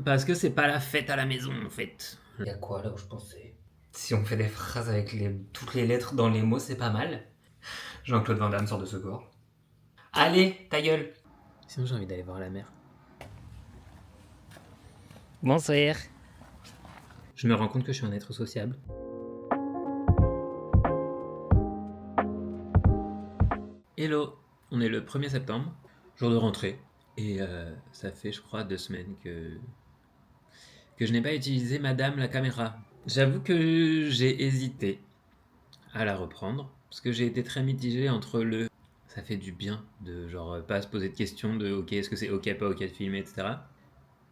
Parce que c'est pas la fête à la maison, en fait. Y a quoi là où je pensais? Si on fait des phrases avec toutes les lettres dans les mots, c'est pas mal. Jean-Claude Van Damme sort de secours. Allez, ta gueule! Sinon, j'ai envie d'aller voir la mer. Bonsoir. Je me rends compte que je suis un être sociable. Hello, on est le 1er septembre, jour de rentrée. Et ça fait, je crois, 2 semaines que je n'ai pas utilisé Madame la caméra. J'avoue que j'ai hésité à la reprendre, parce que j'ai été très mitigé entre le ça fait du bien de genre pas se poser de questions de ok, est-ce que c'est ok, pas ok de filmer, etc.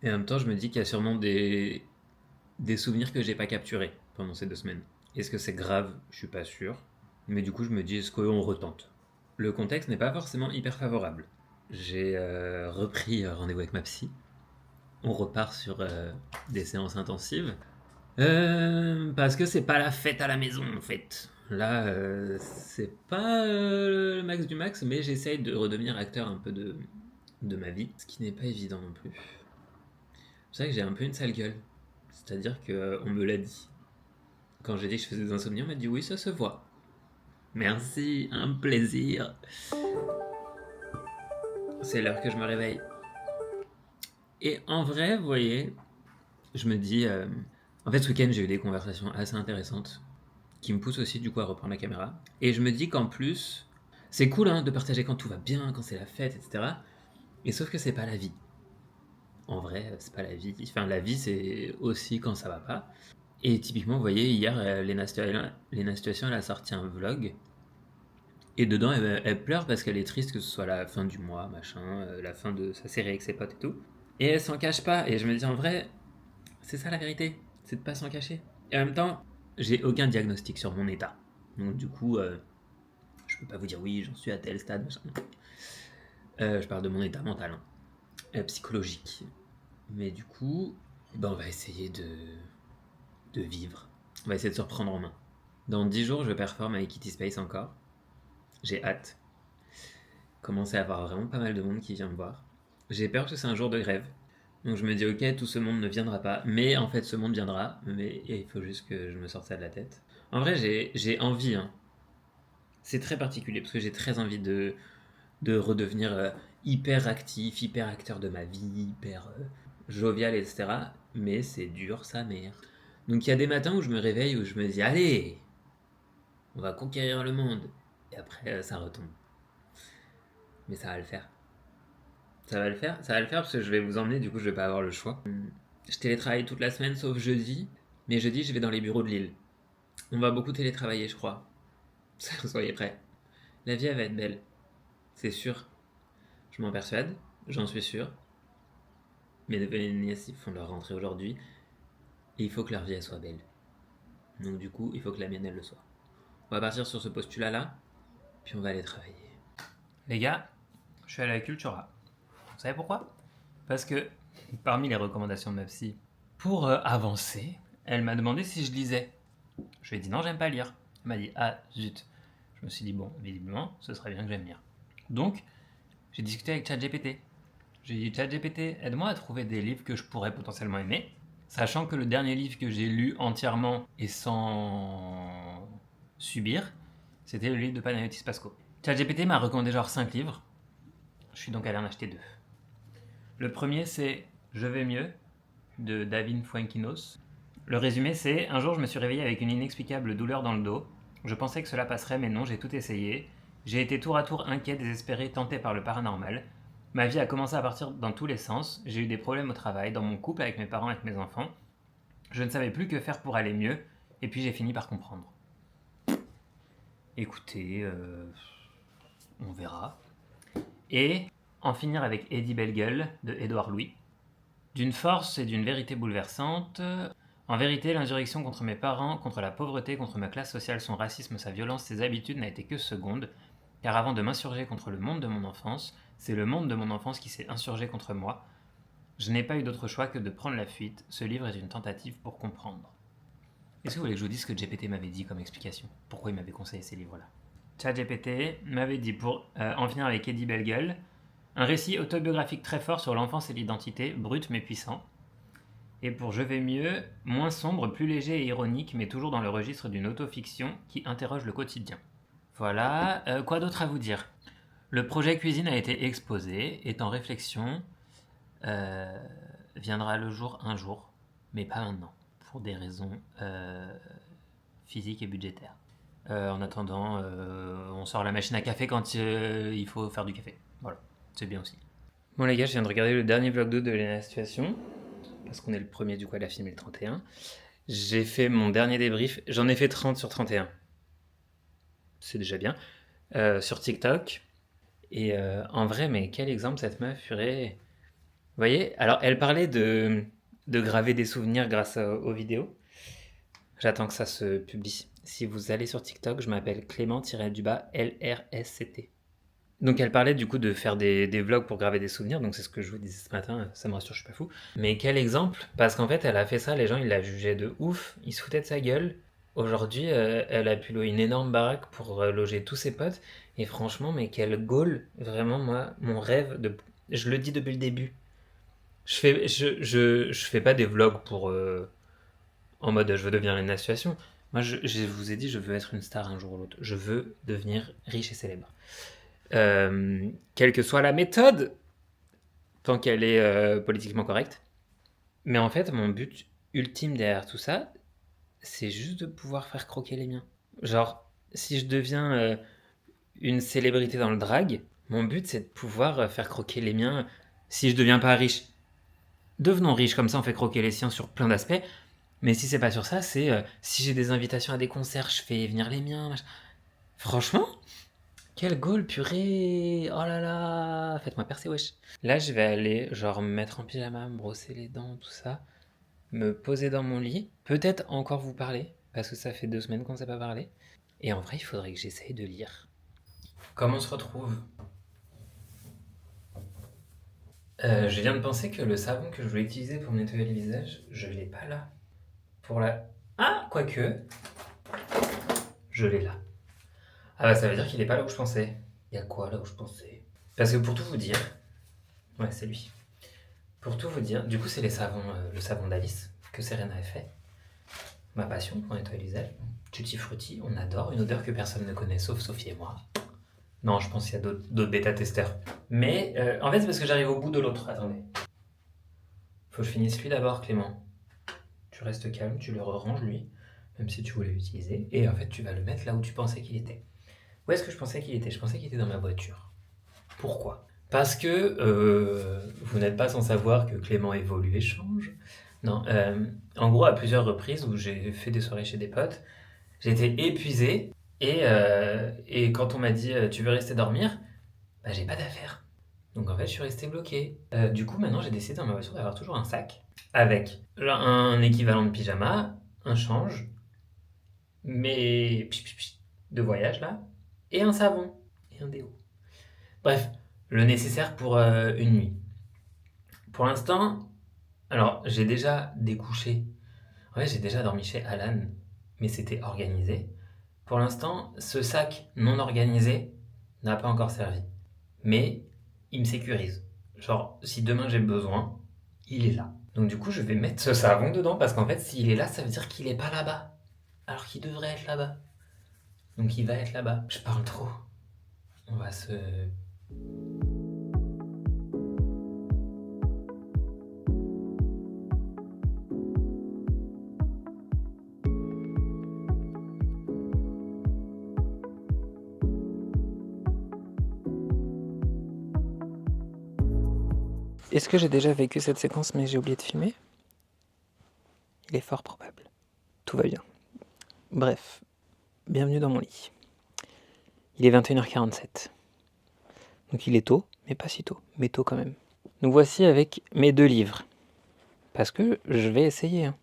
Et en même temps, je me dis qu'il y a sûrement des souvenirs que j'ai pas capturés pendant ces 2 semaines. Est-ce que c'est grave? Je suis pas sûr. Mais du coup, je me dis, est-ce qu'on retente? Le contexte n'est pas forcément hyper favorable. J'ai repris rendez-vous avec ma psy. On repart sur des séances intensives. Parce que c'est pas la fête à la maison en fait. Là, c'est pas le max du max, mais j'essaye de redevenir acteur un peu de ma vie, ce qui n'est pas évident non plus. C'est vrai que j'ai un peu une sale gueule. C'est-à-dire que on me l'a dit. Quand j'ai dit que je faisais des insomnies, on m'a dit oui, ça se voit. Merci, un plaisir. C'est l'heure que je me réveille. Et en vrai, vous voyez, je me dis. En fait, ce week-end, j'ai eu des conversations assez intéressantes qui me poussent aussi du coup à reprendre la caméra. Et je me dis qu'en plus, c'est cool hein, de partager quand tout va bien, quand c'est la fête, etc. Et sauf que c'est pas la vie. En vrai, c'est pas la vie. Enfin, la vie, c'est aussi quand ça va pas. Et typiquement, vous voyez, hier, Lena Situation, elle a sorti un vlog. Et dedans, elle pleure parce qu'elle est triste que ce soit la fin du mois, machin, la fin de sa série avec ses potes et tout. Et elle s'en cache pas. Et je me dis, en vrai, c'est ça la vérité. C'est de pas s'en cacher. Et en même temps, j'ai aucun diagnostic sur mon état. Donc du coup, je peux pas vous dire oui, j'en suis à tel stade, machin. Je parle de mon état mental, hein, psychologique. Mais du coup, ben, on va essayer de vivre. On va essayer de se reprendre en main. Dans 10 jours, je performe avec Kitty Space encore. J'ai hâte. Commencer à avoir vraiment pas mal de monde qui vient me voir. J'ai peur que c'est un jour de grève. Donc je me dis ok, tout ce monde ne viendra pas. Mais en fait, ce monde viendra. Mais il faut juste que je me sorte ça de la tête. En vrai, j'ai envie. Hein. C'est très particulier parce que j'ai très envie de redevenir hyper actif, hyper acteur de ma vie, hyper jovial, etc. Mais c'est dur, sa mère. Donc il y a des matins où je me réveille, où je me dis, allez, on va conquérir le monde. Et après, ça retombe. Mais ça va le faire. Ça va le faire, ça va le faire parce que je vais vous emmener, du coup je vais pas avoir le choix. Je télétravaille toute la semaine sauf jeudi, mais jeudi je vais dans les bureaux de Lille. On va beaucoup télétravailler, je crois. Soyez prêts. La vie elle va être belle, c'est sûr. Je m'en persuade, j'en suis sûr. Mes neveux et nièces ils font leur rentrée aujourd'hui et il faut que leur vie elle soit belle. Donc du coup il faut que la mienne elle le soit. On va partir sur ce postulat là, puis on va aller travailler. Les gars, je suis allé à la Cultura. Vous savez pourquoi? Parce que parmi les recommandations de ma psy pour avancer, elle m'a demandé si je lisais. Je lui ai dit non, j'aime pas lire. Elle m'a dit ah zut. Je me suis dit bon, visiblement, ce serait bien que j'aime lire. Donc, j'ai discuté avec ChatGPT. J'ai dit ChatGPT, aide-moi à trouver des livres que je pourrais potentiellement aimer, sachant que le dernier livre que j'ai lu entièrement et sans subir, c'était le livre de Panayotis Pasco. ChatGPT m'a recommandé genre 5 livres. Je suis donc allé en acheter 2. Le premier, c'est Je vais mieux de David Fuenquinos. Le résumé, c'est un jour, je me suis réveillé avec une inexplicable douleur dans le dos. Je pensais que cela passerait, mais non, j'ai tout essayé. J'ai été tour à tour inquiet, désespéré, tenté par le paranormal. Ma vie a commencé à partir dans tous les sens. J'ai eu des problèmes au travail, dans mon couple, avec mes parents, avec mes enfants. Je ne savais plus que faire pour aller mieux, et puis j'ai fini par comprendre. Écoutez, on verra. Et En finir avec Eddie Bellegueule de Édouard Louis. D'une force et d'une vérité bouleversante. En vérité, l'insurrection contre mes parents, contre la pauvreté, contre ma classe sociale, son racisme, sa violence, ses habitudes n'a été que seconde, car avant de m'insurger contre le monde de mon enfance, c'est le monde de mon enfance qui s'est insurgé contre moi. Je n'ai pas eu d'autre choix que de prendre la fuite. Ce livre est une tentative pour comprendre. Est-ce que vous voulez que je vous dise ce que GPT m'avait dit comme explication? Pourquoi il m'avait conseillé ces livres-là? ChatGPT m'avait dit pour en finir avec Eddie Bellegueule, un récit autobiographique très fort sur l'enfance et l'identité, brut mais puissant. Et pour Je vais mieux, moins sombre, plus léger et ironique, mais toujours dans le registre d'une autofiction qui interroge le quotidien. Voilà, quoi d'autre à vous dire? Le projet cuisine a été exposé, est en réflexion, viendra le jour un jour, mais pas maintenant, pour des raisons physiques et budgétaires. En attendant, on sort la machine à café quand il faut faire du café. Voilà, c'est bien aussi. Bon les gars, je viens de regarder le dernier vlog 2 de Lena Situation, parce qu'on est le premier du coup à la filmer le 31. J'ai fait mon dernier débrief, j'en ai fait 30 sur 31. C'est déjà bien. Sur TikTok. Et en vrai, mais quel exemple cette meuf, purée. Vous voyez? Alors, elle parlait de graver des souvenirs grâce aux vidéos. J'attends que ça se publie. Si vous allez sur TikTok, je m'appelle Clément-LRSCT. Donc elle parlait du coup de faire des vlogs pour graver des souvenirs, donc c'est ce que je vous disais ce matin, ça me rassure, je suis pas fou. Mais quel exemple? Parce qu'en fait elle a fait ça, les gens ils la jugeaient de ouf, ils se foutaient de sa gueule. Aujourd'hui elle a pu louer une énorme baraque pour loger tous ses potes, et franchement mais quel goal, vraiment moi, mon rêve, je le dis depuis le début. Je fais pas des vlogs pour... en mode je veux devenir une association. Moi je vous ai dit je veux être une star un jour ou l'autre, je veux devenir riche et célèbre. Quelle que soit la méthode, tant qu'elle est politiquement correcte. Mais en fait, mon but ultime derrière tout ça, c'est juste de pouvoir faire croquer les miens. Genre, si je deviens une célébrité dans le drag, mon but c'est de pouvoir faire croquer les miens. Si je deviens pas riche, devenons riches, comme ça on fait croquer les siens sur plein d'aspects. Mais si c'est pas sur ça, c'est si j'ai des invitations à des concerts, je fais venir les miens. Franchement, quel goal, purée! Oh là là! Faites-moi percer, wesh. Là, je vais aller, genre, me mettre en pyjama, me brosser les dents, tout ça, me poser dans mon lit, peut-être encore vous parler, parce que ça fait 2 semaines qu'on ne s'est pas parlé. Et en vrai, il faudrait que j'essaye de lire. Comment on se retrouve? Je viens de penser que le savon que je voulais utiliser pour me nettoyer le visage, je l'ai pas là. Ah, quoique, je l'ai là. Ah bah ça veut dire qu'il est pas là où je pensais. Il y a quoi là où je pensais? Parce que pour tout vous dire... Ouais, c'est lui. Pour tout vous dire, du coup c'est le savon d'Alice que Serena a fait. Ma passion pour nettoyer les visage. Tutti frutti, on adore, une odeur que personne ne connaît sauf Sophie et moi. Non, je pense qu'il y a d'autres bêta-testeurs. Mais en fait c'est parce que j'arrive au bout de l'autre. Attendez. Faut que je finisse lui d'abord, Clément. Tu restes calme, tu le ranges lui, même si tu voulais l'utiliser. Et en fait tu vas le mettre là où tu pensais qu'il était. Où est-ce que je pensais qu'il était? Je pensais qu'il était dans ma voiture. Pourquoi? Parce que vous n'êtes pas sans savoir que Clément évolue et change. Non, en gros, à plusieurs reprises où j'ai fait des soirées chez des potes, j'étais épuisé et quand on m'a dit tu veux rester dormir, bah j'ai pas d'affaires. Donc en fait, je suis resté bloqué. Du coup, maintenant, j'ai décidé dans ma voiture d'avoir toujours un sac avec genre, un équivalent de pyjama, un change, mais de voyage là, et un savon et un déo. Bref, le nécessaire pour une nuit. Pour l'instant, alors j'ai déjà découché. Ouais, j'ai déjà dormi chez Alan, mais c'était organisé. Pour l'instant, ce sac non organisé n'a pas encore servi. Mais il me sécurise. Genre, si demain j'ai besoin, il est là. Donc du coup, je vais mettre ce savon dedans parce qu'en fait, s'il est là, ça veut dire qu'il est pas là-bas. Alors qu'il devrait être là-bas. Donc il va être là-bas. Je parle trop. On va se... Est-ce que j'ai déjà vécu cette séquence mais j'ai oublié de filmer? Il est fort probable. Tout va bien. Bref, bienvenue dans mon lit. Il est 21h47. Donc il est tôt, mais pas si tôt, mais tôt quand même. Nous voici avec mes 2 livres. Parce que je vais essayer. Hein.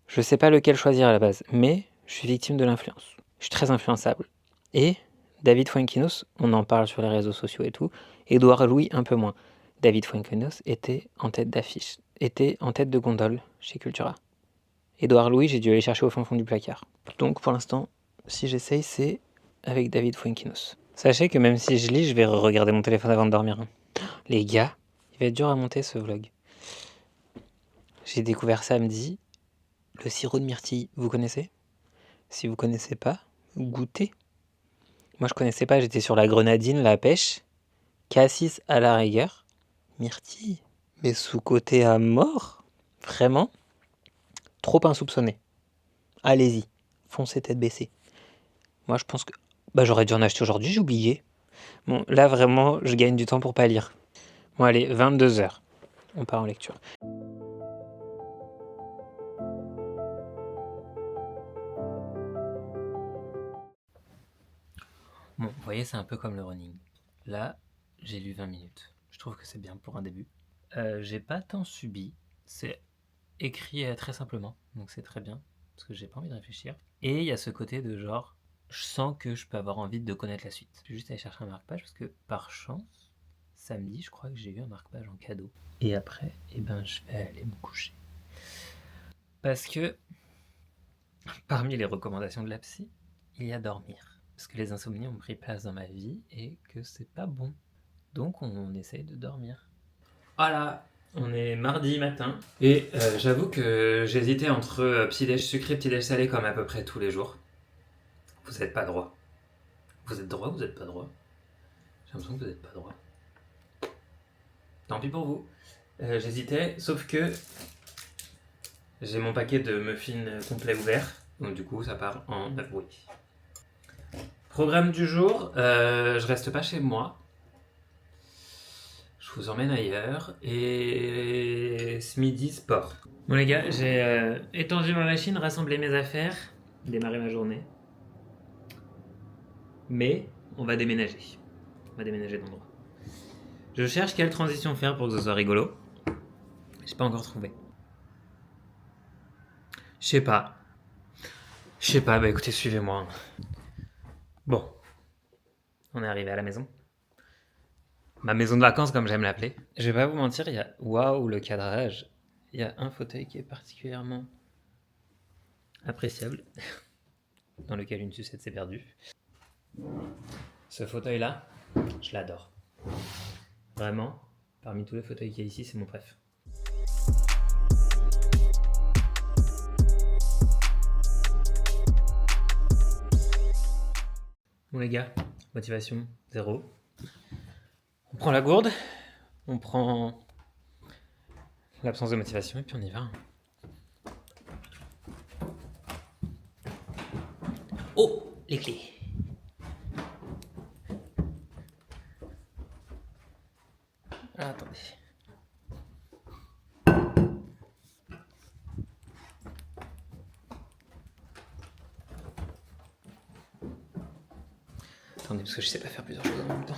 Je sais pas lequel choisir à la base, mais je suis victime de l'influence. Je suis très influençable. Et David Fuenquinos, on en parle sur les réseaux sociaux et tout, Édouard Louis un peu moins. David Fuenquinos était en tête d'affiche, était en tête de gondole chez Cultura. Édouard Louis, j'ai dû aller chercher au fond du placard. Donc pour l'instant, si j'essaye, c'est avec David Fuenquinos. Sachez que même si je lis, je vais regarder mon téléphone avant de dormir. Les gars, il va être dur à monter ce vlog. J'ai découvert samedi le sirop de myrtille. Vous connaissez? Si vous connaissez pas, goûtez. Moi je connaissais pas, j'étais sur la grenadine, la pêche, cassis à la rigueur, myrtille, mais sous-coté à mort. Vraiment, trop insoupçonné. Allez-y, foncez tête baissée. Moi je pense que j'aurais dû en acheter aujourd'hui, j'ai oublié. Bon, là vraiment, je gagne du temps pour pas lire. Bon allez, 22h. On part en lecture. Bon, vous voyez, c'est un peu comme le running. Là, j'ai lu 20 minutes. Je trouve que c'est bien pour un début. J'ai pas tant subi. C'est écrit très simplement, donc c'est très bien, parce que j'ai pas envie de réfléchir. Et il y a ce côté de genre, je sens que je peux avoir envie de connaître la suite. Je vais juste aller chercher un marque-page, parce que par chance, samedi, je crois que j'ai eu un marque-page en cadeau. Et après, je vais aller me coucher. Parce que, parmi les recommandations de la psy, il y a dormir. Parce que les insomnies ont pris place dans ma vie et que c'est pas bon. Donc on essaye de dormir. Voilà, on est mardi matin. Et j'avoue que j'hésitais entre petit-déj sucré et petit-déj salé comme à peu près tous les jours. Vous n'êtes pas droit. Vous êtes droit ou vous n'êtes pas droit? J'ai l'impression que vous n'êtes pas droit. Tant pis pour vous. J'hésitais, sauf que j'ai mon paquet de muffins complet ouvert. Donc du coup, ça part en bruit. Programme du jour, je reste pas chez moi. Je vous emmène ailleurs. Et ce midi, sport. Bon les gars, j'ai étendu ma machine, rassemblé mes affaires, démarré ma journée. Mais on va déménager. On va déménager d'endroit. Je cherche quelle transition faire pour que ce soit rigolo. J'ai pas encore trouvé. Je sais pas, bah écoutez, suivez-moi. Bon, on est arrivé à la maison. Ma maison de vacances, comme j'aime l'appeler. Je vais pas vous mentir, il y a... Waouh, le cadrage. Il y a un fauteuil qui est particulièrement appréciable, dans lequel une sucette s'est perdue. Ce fauteuil-là, je l'adore. Vraiment, parmi tous les fauteuils qu'il y a ici, c'est mon préf. Bon les gars, motivation 0. On prend la gourde, on prend l'absence de motivation et puis on y va. Oh, les clés. Ah, attendez. Attendez, parce que je sais pas faire plusieurs choses en même temps.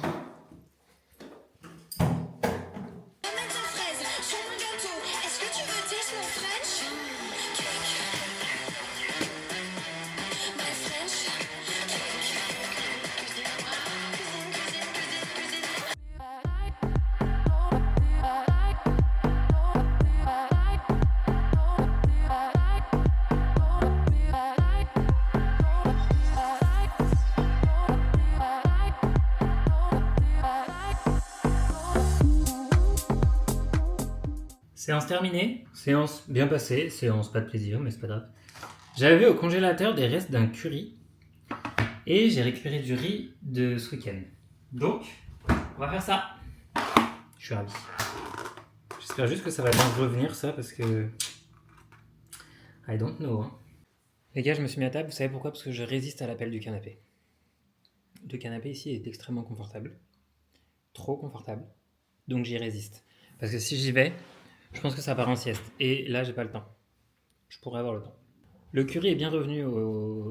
Séance terminée, séance bien passée, séance pas de plaisir, mais c'est pas grave. J'avais vu au congélateur des restes d'un curry et j'ai récupéré du riz de ce week-end. Donc, on va faire ça. Je suis ravi. J'espère juste que ça va bien revenir ça parce que... I don't know. Hein. Les gars, je me suis mis à table, vous savez pourquoi? Parce que je résiste à l'appel du canapé. Le canapé ici est extrêmement confortable. Trop confortable. Donc j'y résiste. Parce que si j'y vais, je pense que ça part en sieste. Et là, j'ai pas le temps. Je pourrais avoir le temps. Le curry est bien revenu.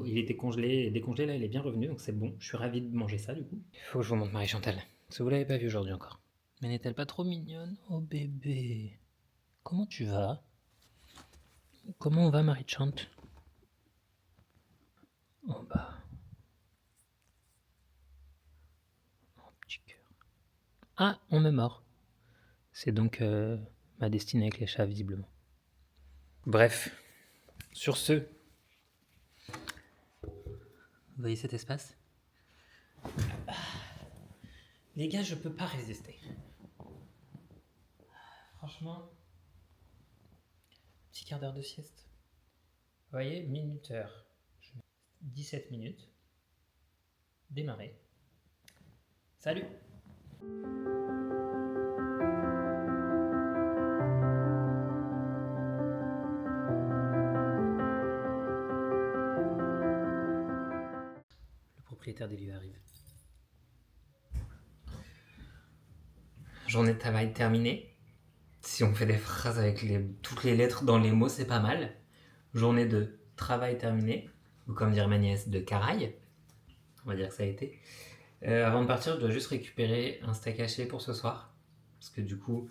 Il était congelé et décongelé. Là, il est bien revenu. Donc c'est bon. Je suis ravi de manger ça, du coup. Il faut que je vous montre Marie-Chantal. Parce que vous l'avez pas vue aujourd'hui encore. Mais n'est-elle pas trop mignonne? Oh bébé. Comment tu vas? Comment on va, Marie-Chante? Oh bah. Oh petit cœur. Ah, on me mord. C'est donc ma destinée avec les chats, visiblement. Bref, sur ce, vous voyez cet espace? Les gars, je peux pas résister. Franchement, Petit quart d'heure de sieste. Vous voyez, minuteur. 17 minutes. Démarrer. Salut! Le propriétaire des lieux arrive. Journée de travail terminée. Si on fait des phrases avec toutes les lettres dans les mots, c'est pas mal. Journée de travail terminée. Ou comme dirait ma nièce, de caraille. On va dire que ça a été. Avant de partir, je dois juste récupérer un steak haché pour ce soir. Parce que du coup,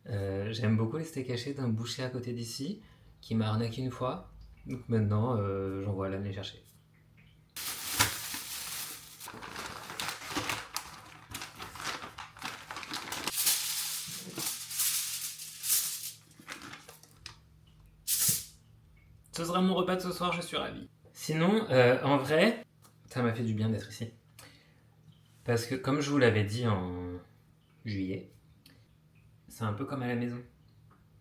j'aime beaucoup les steaks hachés d'un boucher à côté d'ici, qui m'a arnaqué une fois. Donc maintenant, j'envoie Alan les chercher. Ce sera mon repas de ce soir, je suis ravi. Sinon, en vrai, ça m'a fait du bien d'être ici. Parce que comme je vous l'avais dit en juillet, c'est un peu comme à la maison.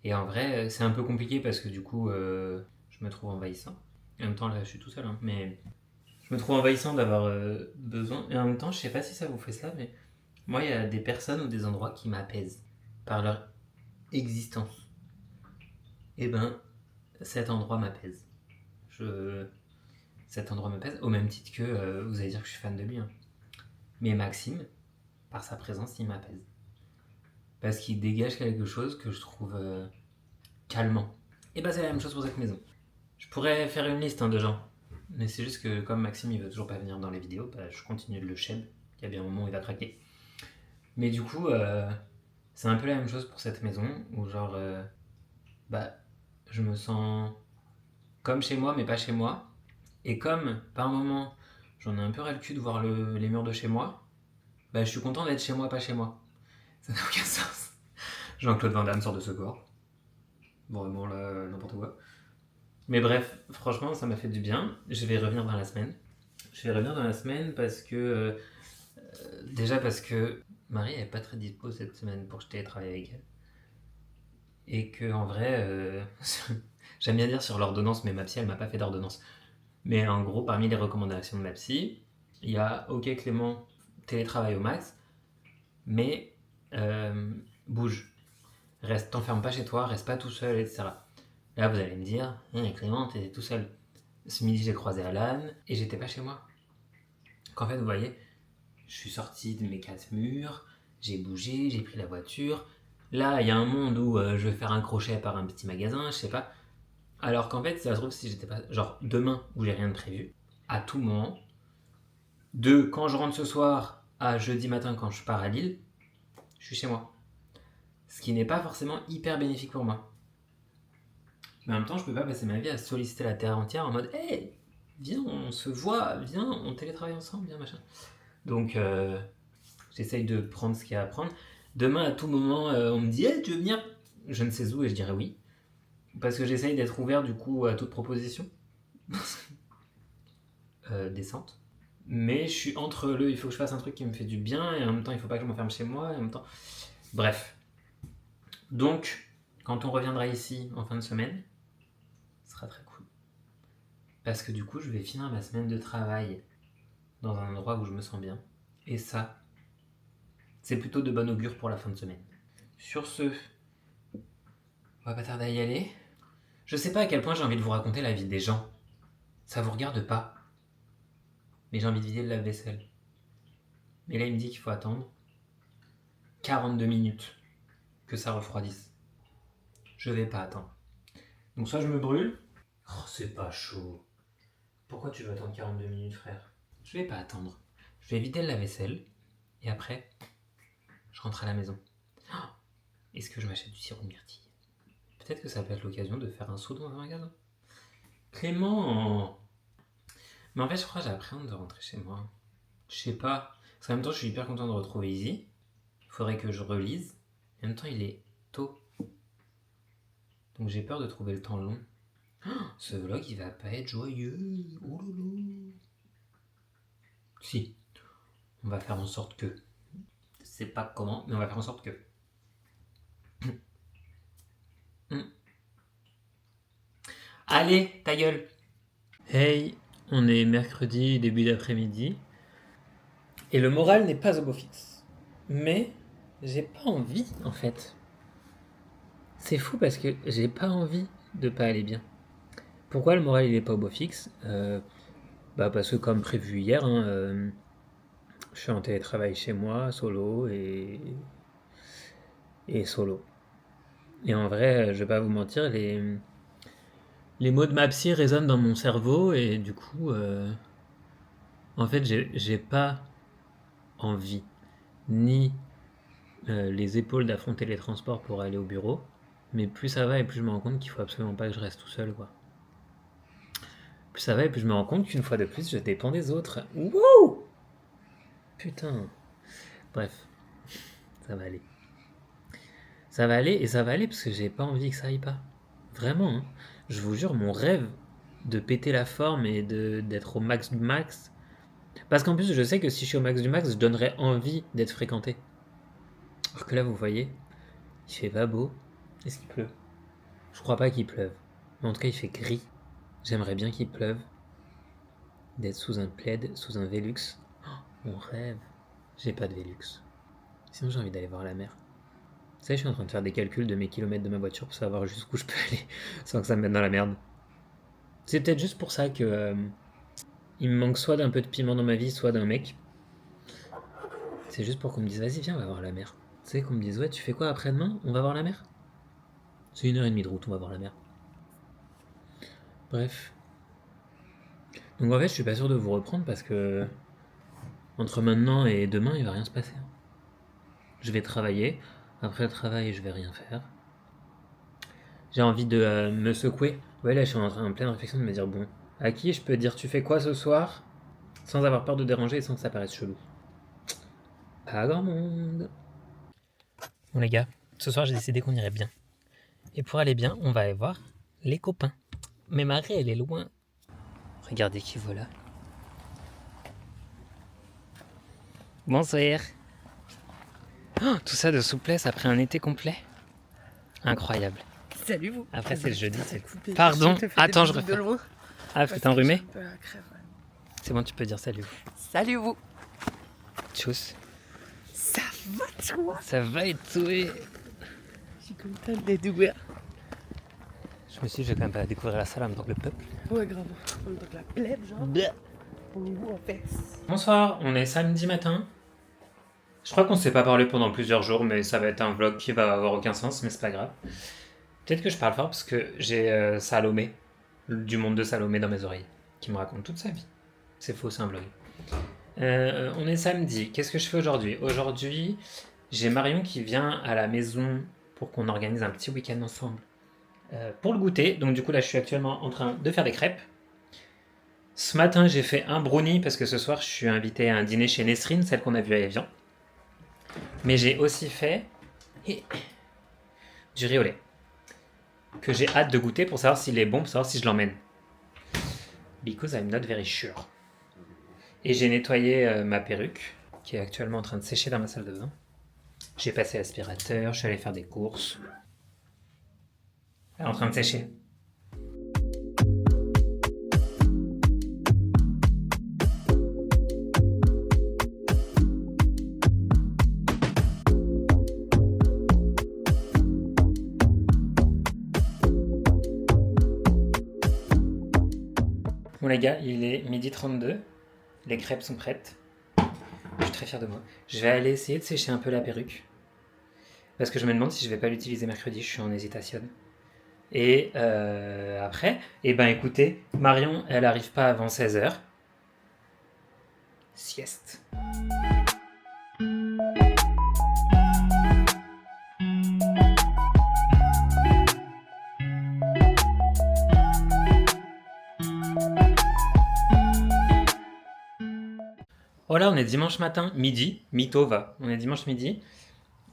Et en vrai, c'est un peu compliqué parce que du coup, je me trouve envahissant. En même temps, là, je suis tout seul, hein, mais je me trouve envahissant d'avoir besoin. Et en même temps, je sais pas si ça vous fait ça, mais moi, il y a des personnes ou des endroits qui m'apaisent par leur existence. Et ben, cet endroit m'apaise. Cet endroit m'apaise, au même titre que vous allez dire que je suis fan de lui. Hein. Mais Maxime, par sa présence, il m'apaise. Parce qu'il dégage quelque chose que je trouve calmant. Et bah c'est la même chose pour cette maison. Je pourrais faire une liste de gens. Mais c'est juste que comme Maxime il veut toujours pas venir dans les vidéos, bah, je continue de le shame. Il y a bien un moment où il va craquer. Mais du coup, c'est un peu la même chose pour cette maison. Où genre, bah, je me sens comme chez moi mais pas chez moi. Et comme par moment j'en ai un peu ras le cul de voir les murs de chez moi, bah je suis content d'être chez moi pas chez moi. Ça n'a aucun sens. Jean-Claude Van Damme sort de ce corps. Vraiment là, n'importe quoi. Mais bref, franchement, ça m'a fait du bien. Je vais revenir dans la semaine. Je vais revenir dans la semaine parce que... déjà parce que Marie n'est pas très dispo cette semaine pour que je télétravaille avec elle. Et que en vrai, j'aime bien dire sur l'ordonnance, mais ma psy, elle m'a pas fait d'ordonnance. Mais en gros, parmi les recommandations de ma psy, il y a OK Clément, télétravail au max, mais bouge. T'enferme pas chez toi, reste pas tout seul, etc. Là, vous allez me dire, Clément, t'es tout seul. Ce midi, j'ai croisé Alan et j'étais pas chez moi. Qu'en fait, vous voyez, je suis sorti de mes 4 murs, j'ai bougé, j'ai pris la voiture. Là, il y a un monde où je vais faire un crochet par un petit magasin, je sais pas. Alors qu'en fait, ça se trouve, si j'étais pas. Genre, demain, où j'ai rien de prévu, à tout moment, de quand je rentre ce soir à jeudi matin quand je pars à Lille, je suis chez moi. Ce qui n'est pas forcément hyper bénéfique pour moi. Mais en même temps, je peux pas passer ma vie à solliciter la terre entière en mode hey, viens, on se voit, viens, on télétravaille ensemble, viens, machin. Donc, j'essaye de prendre ce qu'il y a à prendre. Demain, à tout moment, on me dit hey, tu veux venir? Je ne sais où et je dirais oui. Parce que j'essaye d'être ouvert du coup à toute proposition. Décente. Mais je suis entre il faut que je fasse un truc qui me fait du bien et en même temps, il faut pas que je m'enferme chez moi et en même temps. Bref. Donc, quand on reviendra ici en fin de semaine, ce sera très cool. Parce que du coup, je vais finir ma semaine de travail dans un endroit où je me sens bien. Et ça, c'est plutôt de bon augure pour la fin de semaine. Sur ce, on va pas tarder à y aller. Je sais pas à quel point j'ai envie de vous raconter la vie des gens. Ça vous regarde pas. Mais j'ai envie de vider le lave-vaisselle. Mais là, il me dit qu'il faut attendre 42 minutes que ça refroidisse. Je vais pas attendre. Donc soit je me brûle. Oh, c'est pas chaud. Pourquoi tu veux attendre 42 minutes, frère? Je vais pas attendre. Je vais vider le lave-vaisselle. Et après, je rentre à la maison. Oh, est-ce que je m'achète du sirop de myrtille? Peut-être que ça peut être l'occasion de faire un saut dans un magasin. Clément! Mais en fait, je crois que j'ai appréhendé de rentrer chez moi. Je sais pas. Parce qu'en même temps, je suis hyper content de retrouver Izzy. Il faudrait que je relise. En même temps, il est tôt. Donc j'ai peur de trouver le temps long. Oh, ce vlog, il va pas être joyeux. Oh là là. Si. On va faire en sorte que. Je sais pas comment, mais on va faire en sorte que. Allez, ta gueule. Hey, on est mercredi, début d'après-midi. Et le moral n'est pas au beau fixe. Mais j'ai pas envie, en fait. C'est fou parce que j'ai pas envie de pas aller bien. Pourquoi le moral il est pas au beau fixe Parce que comme prévu hier, je suis en télétravail chez moi, solo et solo. Et en vrai, je vais pas vous mentir, les mots de ma psy résonnent dans mon cerveau et du coup, en fait, j'ai pas envie ni les épaules d'affronter les transports pour aller au bureau, mais plus ça va et plus je me rends compte qu'il faut absolument pas que je reste tout seul, quoi. Plus ça va et plus je me rends compte qu'une fois de plus, je dépends des autres. Wouh! Putain. Bref, ça va aller. Ça va aller et ça va aller parce que j'ai pas envie que ça aille pas. Vraiment, hein. Je vous jure, mon rêve de péter la forme et d'être au max du max. Parce qu'en plus, je sais que si je suis au max du max, je donnerais envie d'être fréquenté. Alors que là, vous voyez, il fait pas beau. Est-ce qu'il pleut? Je crois pas qu'il pleuve. Mais en tout cas, il fait gris. J'aimerais bien qu'il pleuve. D'être sous un plaid, sous un Velux. Oh, mon rêve. J'ai pas de Velux. Sinon, j'ai envie d'aller voir la mer. Vous savez, je suis en train de faire des calculs de mes kilomètres de ma voiture pour savoir jusqu'où je peux aller sans que ça me mette dans la merde. C'est peut-être juste pour ça que il me manque soit d'un peu de piment dans ma vie, soit d'un mec. C'est juste pour qu'on me dise, vas-y, viens, on va voir la mer. Tu sais, qu'on me dise, ouais, tu fais quoi après-demain? On va voir la mer? C'est 1h30 de route, on va voir la mer. Bref. Donc en fait, je suis pas sûr de vous reprendre parce que entre maintenant et demain, il va rien se passer. Je vais travailler. Après le travail, je vais rien faire. J'ai envie de me secouer. Ouais, là, je suis en pleine réflexion de me dire, bon, à qui je peux dire tu fais quoi ce soir sans avoir peur de déranger et sans que ça paraisse chelou? Pas grand monde. Bon les gars, ce soir j'ai décidé qu'on irait bien. Et pour aller bien, on va aller voir les copains. Mais Marie, elle est loin. Regardez qui voilà. Bonsoir. Oh, tout ça de souplesse après un été complet. Incroyable. Salut vous. Après c'est le jeudi. Coupé. Pardon, Je te fais attends, des je bisous de refais. loin. Ah, t'es enrhumé? Je suis un peu à la crève, ouais. C'est bon, tu peux dire salut. Salut vous. Tchuss. Ça va toi? Ça va et tout. Je suis contente d'être ouvert. Je me suis dit, je vais quand même pas découvrir la salle en même temps que le peuple. Ouais grave. On est dans la plèbe genre. Bleh. On est où en fesse? Bonsoir, on est samedi matin. Je crois qu'on s'est pas parlé pendant plusieurs jours, mais ça va être un vlog qui va avoir aucun sens, mais c'est pas grave. Peut-être que je parle fort parce que j'ai Salomé, du monde de Salomé dans mes oreilles, qui me raconte toute sa vie. C'est faux, c'est un vlog. On est samedi. Qu'est-ce que je fais aujourd'hui? Aujourd'hui, j'ai Marion qui vient à la maison pour qu'on organise un petit week-end ensemble pour le goûter. Donc du coup, là, je suis actuellement en train de faire des crêpes. Ce matin, j'ai fait un brownie parce que ce soir, je suis invité à un dîner chez Nesrine, celle qu'on a vue à Evian. Mais j'ai aussi fait du riz au lait que j'ai hâte de goûter pour savoir s'il est bon, pour savoir si je l'emmène. Because I'm not very sure. Et j'ai nettoyé ma perruque qui est actuellement en train de sécher dans ma salle de bain. J'ai passé l'aspirateur, je suis allé faire des courses. Elle est en train de sécher. Bon les gars, il est 12h32. Les crêpes sont prêtes. Je suis très fier de moi. Je vais aller essayer de sécher un peu la perruque. Parce que je me demande si je vais pas l'utiliser mercredi, je suis en hésitation. Et après, écoutez, Marion, elle arrive pas avant 16h. Sieste. Oh là, on est dimanche matin, midi, mytho va, on est dimanche midi.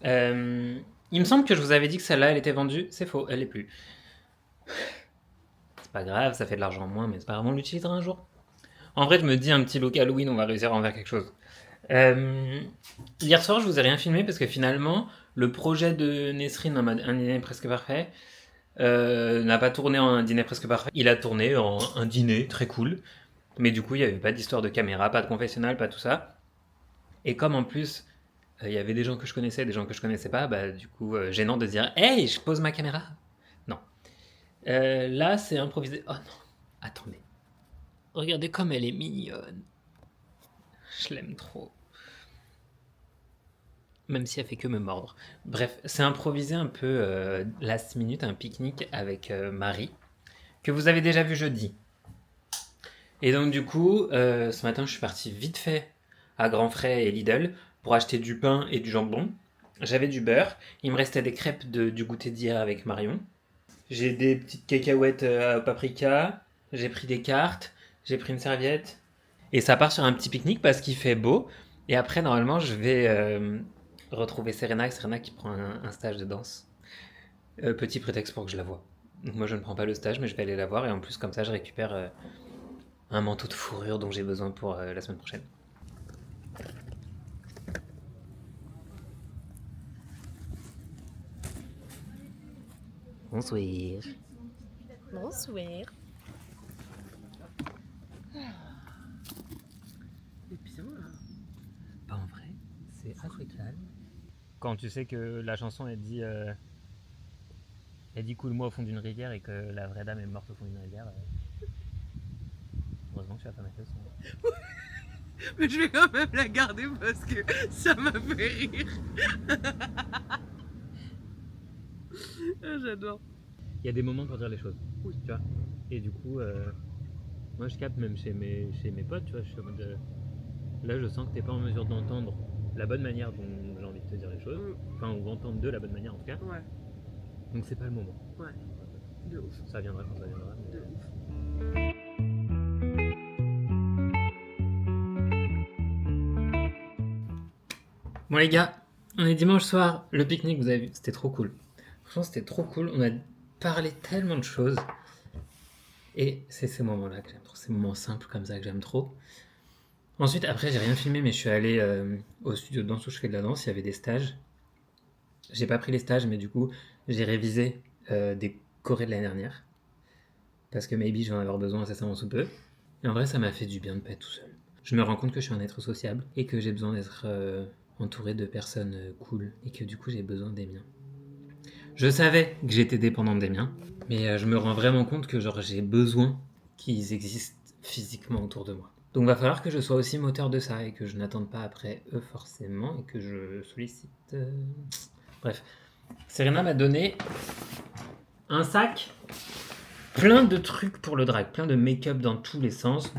Il me semble que je vous avais dit que celle-là, elle était vendue, c'est faux, elle l'est plus. C'est pas grave, ça fait de l'argent en moins, mais c'est pas grave, on l'utilisera un jour. En vrai, je me dis un petit look Halloween, on va réussir à en faire quelque chose. Hier soir, je vous ai rien filmé parce que finalement, le projet de Nesrine en mode un dîner presque parfait, n'a pas tourné en un dîner presque parfait. Il a tourné en un dîner très cool. Mais du coup, il n'y avait pas d'histoire de caméra, pas de confessionnal, pas tout ça. Et comme en plus, il y avait des gens que je connaissais, des gens que je connaissais pas, bah du coup, gênant de dire hey, je pose ma caméra. Non. Là, c'est improvisé. Oh non, attendez. Regardez comme elle est mignonne. Je l'aime trop. Même si elle fait que me mordre. Bref, c'est improvisé un peu last minute, un pique-nique avec Marie, que vous avez déjà vu jeudi. Et donc du coup, ce matin, je suis parti vite fait à Grand Frais et Lidl pour acheter du pain et du jambon. J'avais du beurre. Il me restait des crêpes du goûter d'hier avec Marion. J'ai des petites cacahuètes au paprika. J'ai pris des cartes. J'ai pris une serviette. Et ça part sur un petit pique-nique parce qu'il fait beau. Et après, normalement, je vais retrouver Serena qui prend un stage de danse. Petit prétexte pour que je la voie. Donc moi, je ne prends pas le stage, mais je vais aller la voir. Et en plus, comme ça, je récupère un manteau de fourrure dont j'ai besoin pour la semaine prochaine. Bonsoir. Bonsoir. C'est bien là. Pas en vrai, c'est assez calme. Quand tu sais que la chanson elle dit coule-moi au fond d'une rivière et que la vraie dame est morte au fond d'une rivière, heureusement que tu vas pas mettre le son. Mais je vais quand même la garder parce que ça m'a fait rire. J'adore. Il y a des moments pour dire les choses, Oui. tu vois. Et du coup, moi je capte même chez mes potes, tu vois, je suis en mode là je sens que t'es pas en mesure d'entendre la bonne manière dont j'ai envie de te dire les choses, enfin ou entendre de la bonne manière en tout cas. Ouais, Donc c'est pas le moment. ouais. De ouf. Ça viendra quand ça viendra. De ouf. Bon les gars, on est dimanche soir, le pique-nique vous avez vu, c'était trop cool. Franchement c'était trop cool, on a parlé tellement de choses. Et c'est ces moments-là que j'aime trop, ces moments simples comme ça que j'aime trop. Ensuite, après j'ai rien filmé mais je suis allé au studio de danse où je fais de la danse, il y avait des stages. J'ai pas pris les stages mais du coup j'ai révisé des chorés de l'année dernière. Parce que maybe je vais en avoir besoin incessamment sous peu. Et en vrai ça m'a fait du bien de pas être tout seul. Je me rends compte que je suis un être sociable et que j'ai besoin d'être entouré de personnes cool et que du coup j'ai besoin des miens. Je savais que j'étais dépendante des miens, mais je me rends vraiment compte que genre j'ai besoin qu'ils existent physiquement autour de moi. Donc va falloir que je sois aussi moteur de ça et que je n'attende pas après eux forcément et que je sollicite... Bref, Serena m'a donné un sac plein de trucs pour le drag, plein de make-up dans tous les sens.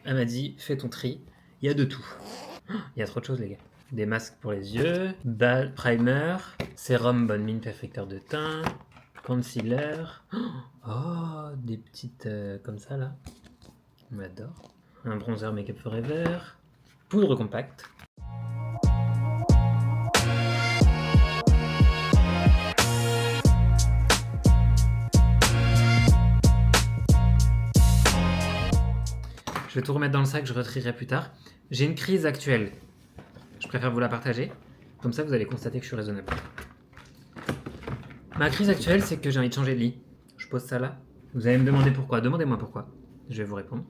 Elle m'a dit fais ton tri, il y a de tout. Il y a trop de choses les gars. Des masques pour les yeux, primer, sérum bonne mine perfecteur de teint, concealer, oh des petites comme ça là, on adore, un bronzer Make Up Forever, poudre compacte. Je vais tout remettre dans le sac, je retrierai plus tard. J'ai une crise actuelle. Je préfère vous la partager. Comme ça, vous allez constater que je suis raisonnable. Ma crise actuelle, c'est que j'ai envie de changer de lit. Je pose ça là. Vous allez me demander pourquoi. Demandez-moi pourquoi. Je vais vous répondre.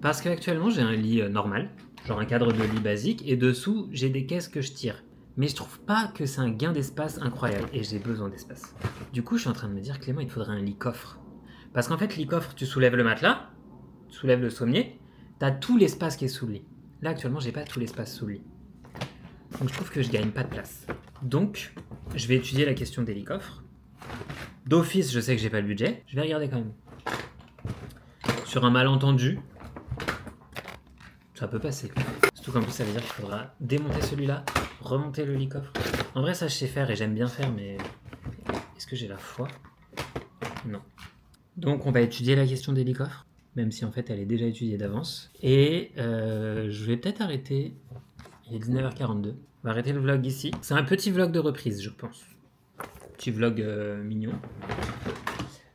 Parce qu'actuellement, j'ai un lit normal. Genre un cadre de lit basique. Et dessous, j'ai des caisses que je tire. Mais je trouve pas que c'est un gain d'espace incroyable. Et j'ai besoin d'espace. Du coup, je suis en train de me dire, Clément, il te faudrait un lit coffre. Parce qu'en fait, lit coffre, tu soulèves le matelas. Tu soulèves le sommier. T'as tout l'espace qui est sous le lit. Là, actuellement, j'ai pas tout l'espace sous le lit. Donc, je trouve que je gagne pas de place. Donc, je vais étudier la question des lits-coffres. D'office, je sais que j'ai pas le budget. Je vais regarder quand même. Sur un malentendu, ça peut passer. Surtout qu'en plus, ça veut dire qu'il faudra démonter celui-là, remonter le lit-coffre. En vrai, ça, je sais faire et j'aime bien faire, mais est-ce que j'ai la foi ? Non. Donc, on va étudier la question des lits-coffres. Même si en fait elle est déjà étudiée d'avance. Et je vais peut-être arrêter. Il est 19h42. On va arrêter le vlog ici. C'est un petit vlog de reprise, je pense. Petit vlog mignon.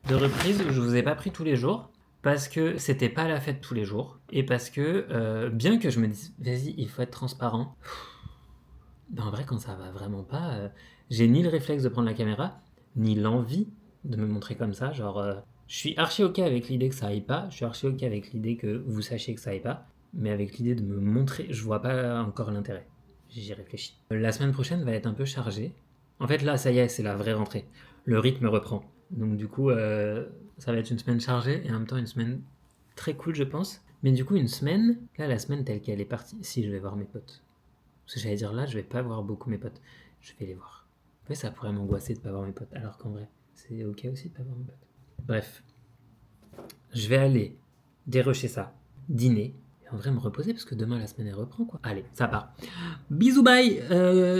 De reprise, je vous ai pas pris tous les jours. Parce que c'était pas la fête tous les jours. Et parce que, bien que je me dise, vas-y, il faut être transparent. Ben en vrai, quand ça va vraiment pas, j'ai ni le réflexe de prendre la caméra, ni l'envie de me montrer comme ça. Genre, je suis archi ok avec l'idée que ça aille pas, je suis archi ok avec l'idée que vous sachiez que ça aille pas, mais avec l'idée de me montrer, je vois pas encore l'intérêt. J'y réfléchis. La semaine prochaine va être un peu chargée. En fait, là, ça y est, c'est la vraie rentrée. Le rythme reprend. Donc, du coup, ça va être une semaine chargée et en même temps une semaine très cool, je pense. Mais du coup, une semaine, là, la semaine telle qu'elle est partie, si je vais voir mes potes. Parce que j'allais dire là, je vais pas voir beaucoup mes potes. Je vais les voir. En fait, ça pourrait m'angoisser de pas voir mes potes. Alors qu'en vrai, c'est ok aussi de pas voir mes potes. Bref. Je vais aller dérocher ça, dîner. Et en vrai, me reposer parce que demain, la semaine, elle reprend, quoi. Allez, ça part. Bisous, bye.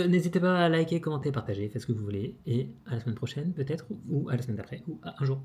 N'hésitez pas à liker, commenter, partager, faites ce que vous voulez. Et à la semaine prochaine, peut-être, ou à la semaine d'après, ou à un jour.